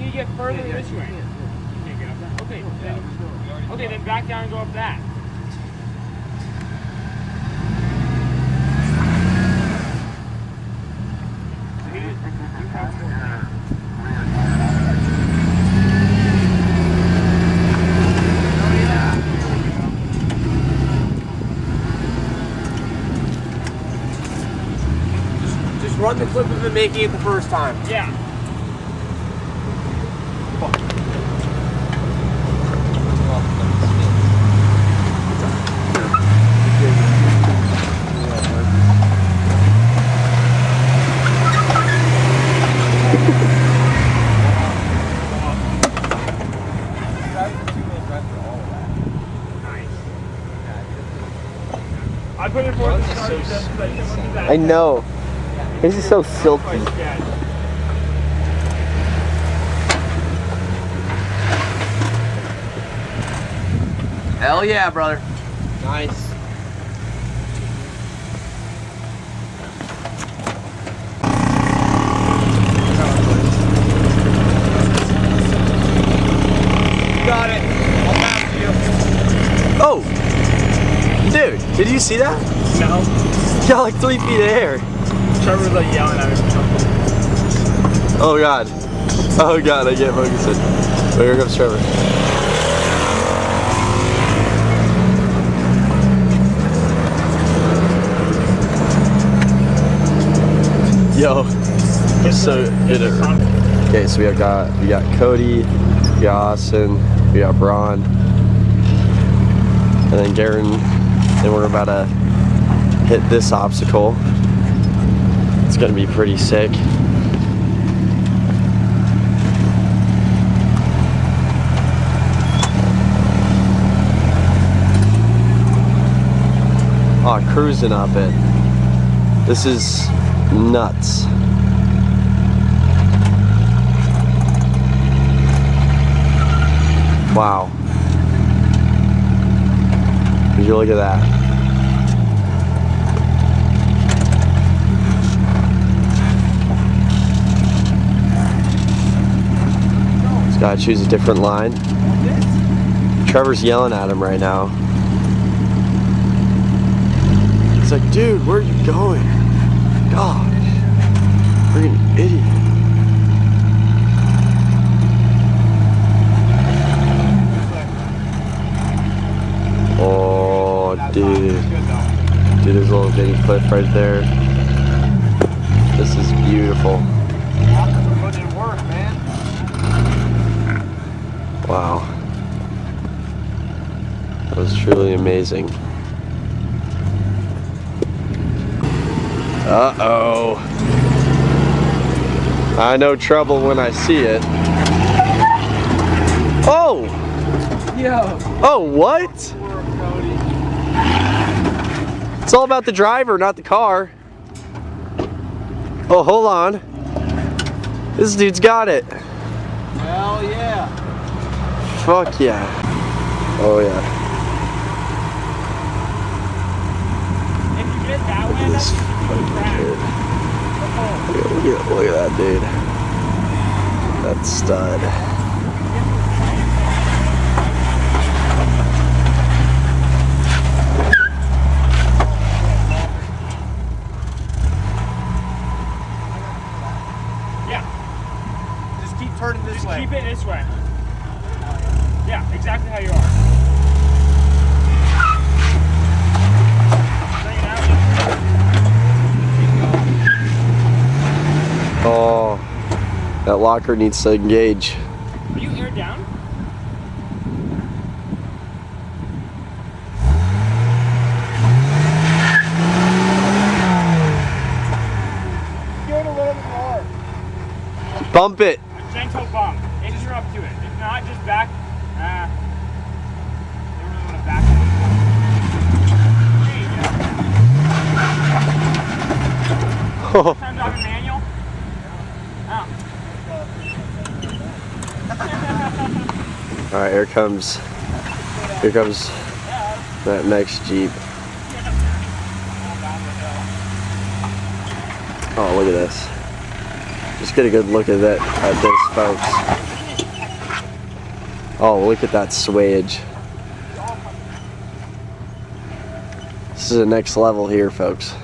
need to get further this way. You can't get up that? Okay, then back down and go up that. Just run the clip of it making it the first time. Yeah. I put it forward the start just so that I know. This is so silky. Hell yeah, brother. Nice. Got it. I'll pass you. Oh! Dude, did you see that? No. You got like 3 feet of air. Trevor was like yelling at me. Oh god. Oh god, I can't focus it. Oh, here comes Trevor. Yo, I'm so good at it. Okay, so we got Cody, we got Austin, we got Braun, and then Garen. Then we're about to hit this obstacle. It's gonna be pretty sick. Oh, cruising up it. This is nuts. Wow. Would you look at that? Just gotta choose a different line. Trevor's yelling at him right now. He's like, dude, where are you going? Gosh, freaking idiot. Oh, dude. Dude, there's a little bitty cliff right there. This is beautiful. Wow. That was truly amazing. Uh-oh. I know trouble when I see it. Oh! Yo. Oh, what? It's all about the driver, not the car. Oh, hold on. This dude's got it. Hell yeah. Fuck yeah. Oh yeah. If you get that way, This fucking kid. Look at that dude. That stud. Turning this way. Keep it this way. Yeah, exactly how you are. Bring it out. Oh, that locker needs to engage. Are you air down? Give it a little bit more. Bump it. Gentle bump. If you're up to it. If not, just back. You don't really want to back it. There you go. Time driving manual? Oh. All right, here comes that next Jeep. Oh, look at this. Just get a good look at that, at this, folks. Oh, look at that swayage. This is the next level here, folks.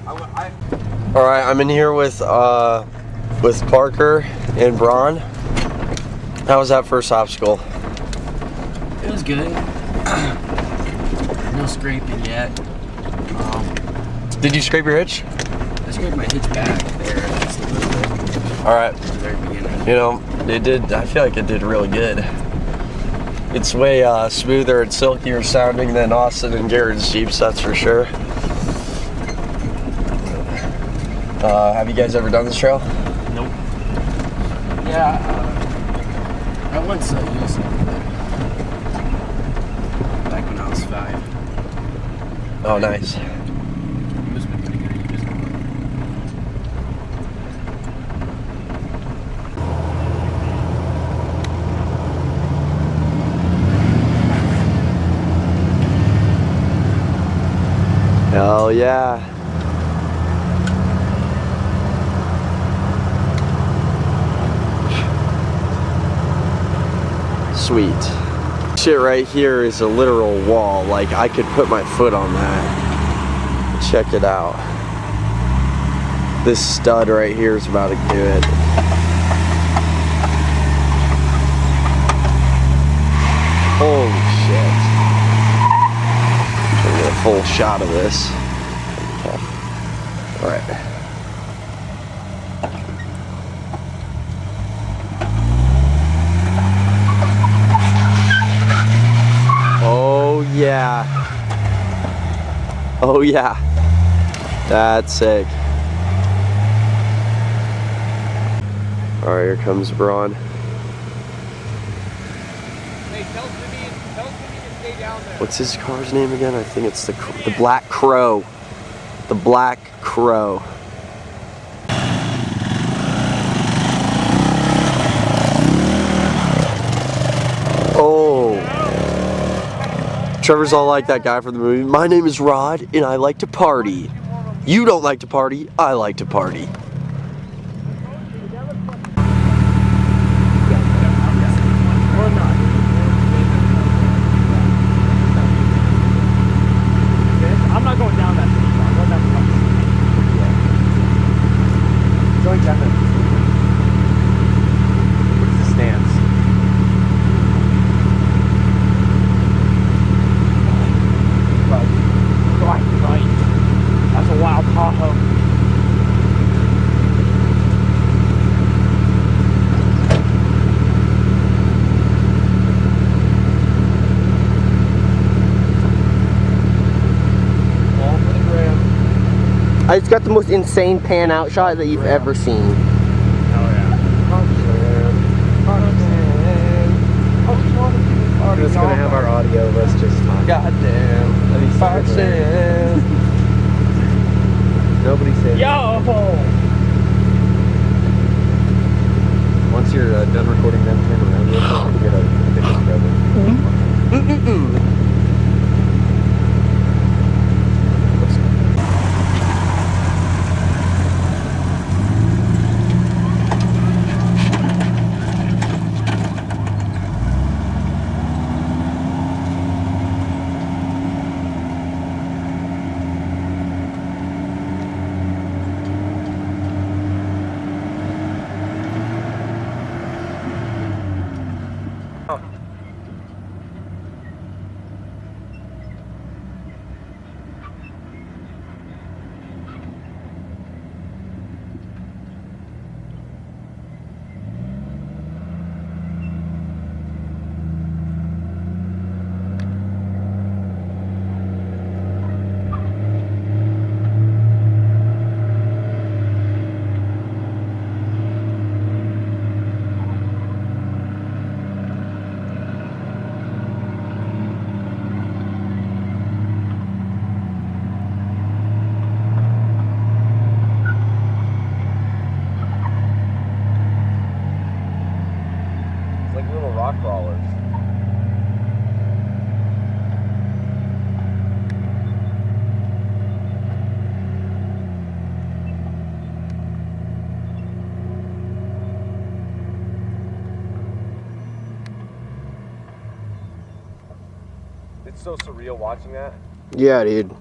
All right, I'm in here with Parker and Braun. How was that first obstacle? It was good. No scraping yet. Did you scrape your hitch? I scraped my hitch back there just a little bit. All right. At the very beginning. You know, it did. I feel like it did really good. It's way smoother and silkier sounding than Austin and Garrett's Jeeps, that's for sure. Have you guys ever done this trail? Nope. Yeah, I once used it back when I was 5. Oh, nice. It was pretty good. You just Hell yeah. Sweet. Shit right here is a literal wall. Like, I could put my foot on that. Check it out. This stud right here is about to do it. Holy shit. Trying to get a full shot of this. Okay. Alright. Oh yeah. Oh yeah. That's sick. Alright, here comes Braun. Hey, tell Jimmy to stay down there. What's his car's name again? I think it's the Black Crow. The Black Crow. Oh. Trevor's all like that guy from the movie. My name is Rod, and I like to party. You don't like to party, I like to party. I'm not going down that street. I'm going down the left. Going down that street. What's the stance? Right. That's a wild Tahoe. It's got the most insane pan out shot that you've ever seen. Oh yeah. We're just gonna have our audio. Let's just talk. Goddamn. Nobody said. Yo! Once you're done recording them, turn around real quick and get a picture together. Like little rock crawlers. It's so surreal watching that. Yeah, dude.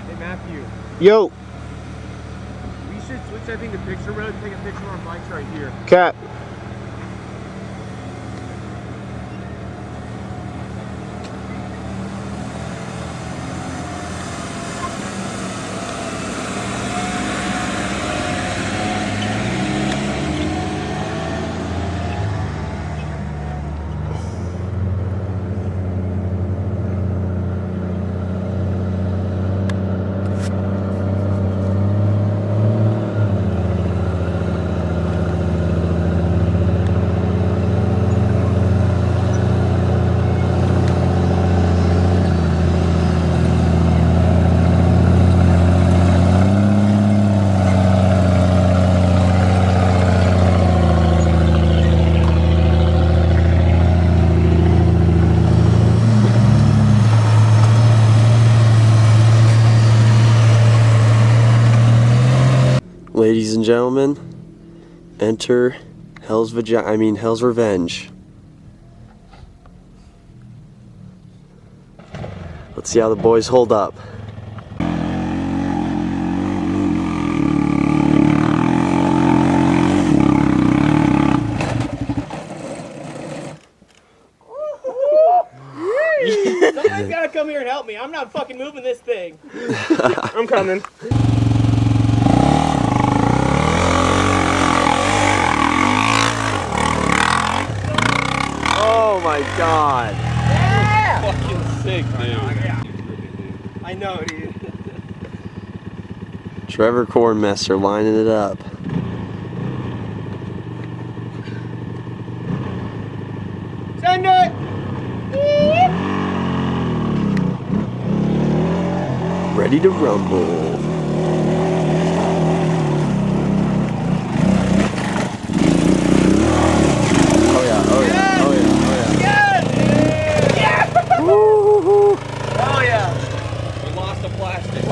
Hey Matthew, Yo, we should switch I think to picture mode and take a picture on bikes right here. Cat. Ladies and gentlemen, enter Hell's Hell's Revenge. Let's see how the boys hold up. Somebody's gotta come here and help me. I'm not fucking moving this thing. I'm coming. Oh my god. Yeah! Fucking sick, dude. I know, dude. Trevor Cornmester lining it up. Send it! Ready to rumble. Oh yeah, oh yeah, oh yeah, oh yeah. Yes! Yeah! Woo-hoo-hoo. Oh yeah. We lost the plastic.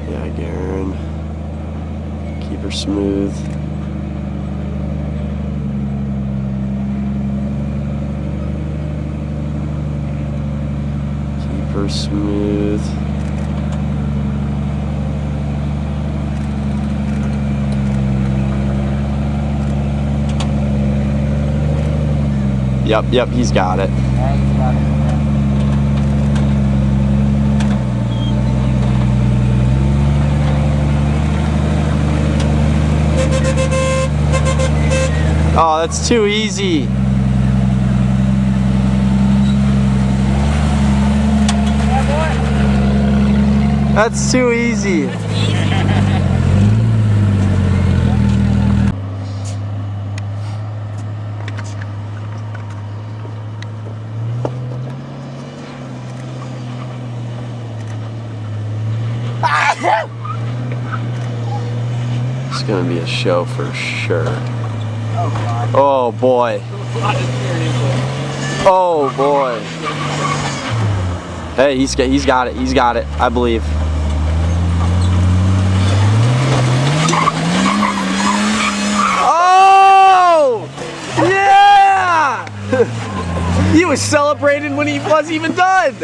Yeah, Garen. Keep her smooth. Keep her smooth. Yep, he's got it. Oh, that's too easy. That's too easy. It's gonna be a show for sure. Oh boy. Oh boy. Hey, he's got it. He's got it. I believe. Oh! Yeah! He was celebrating when he wasn't even done.